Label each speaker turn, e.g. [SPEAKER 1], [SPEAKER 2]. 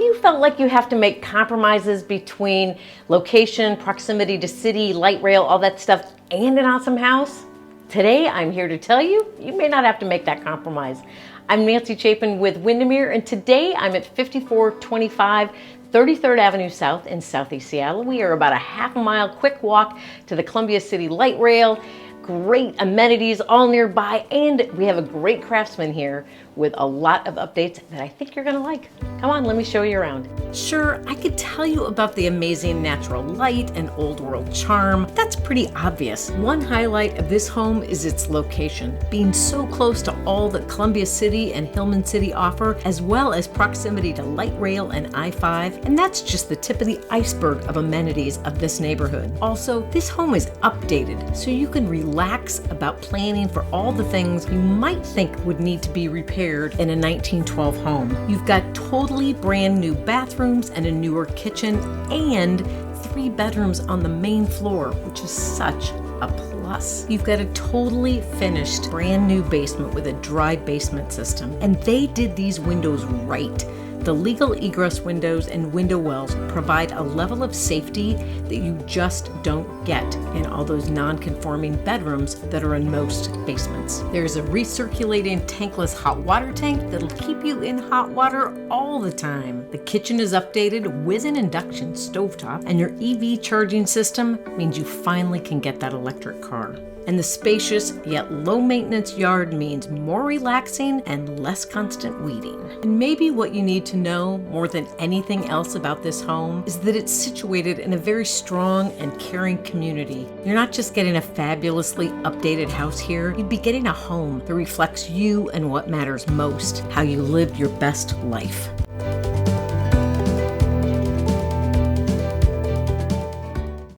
[SPEAKER 1] you felt like you have to make compromises between location, proximity to city, light rail, all that stuff, and an awesome house? Today, I'm here to tell you, you may not have to make that compromise. I'm Nancy Chapin with Windermere, and today I'm at 5425 33rd Avenue South in Southeast Seattle. We are about a half a mile quick walk to the Columbia City light rail. Great amenities all nearby, and we have a great craftsman here with a lot of updates that I think you're gonna like. Come on, let me show you around. Sure, I could tell you about the amazing natural light and old world charm. That's pretty obvious. One highlight of this home is its location, being so close to all that Columbia City and Hillman City offer, as well as proximity to light rail and I-5, and that's just the tip of the iceberg of amenities of this neighborhood. Also, this home is updated, so you can relax about planning for all the things you might think would need to be repaired in a 1912 home. You've got totally brand new bathrooms and a newer kitchen and 3 bedrooms on the main floor, which is such a plus. You've got a totally finished brand new basement with a dry basement system, and they did these windows right. The legal egress windows and window wells provide a level of safety that you just don't get in all those non-conforming bedrooms that are in most basements. There's a recirculating tankless hot water tank that'll keep you in hot water all the time. The kitchen is updated with an induction stovetop, and your EV charging system means you finally can get that electric car. And the spacious yet low maintenance yard means more relaxing and less constant weeding. And maybe what you need to know more than anything else about this home is that it's situated in a very strong and caring community. You're not just getting a fabulously updated house here, you'd be getting a home that reflects you and what matters most, how you lived your best life.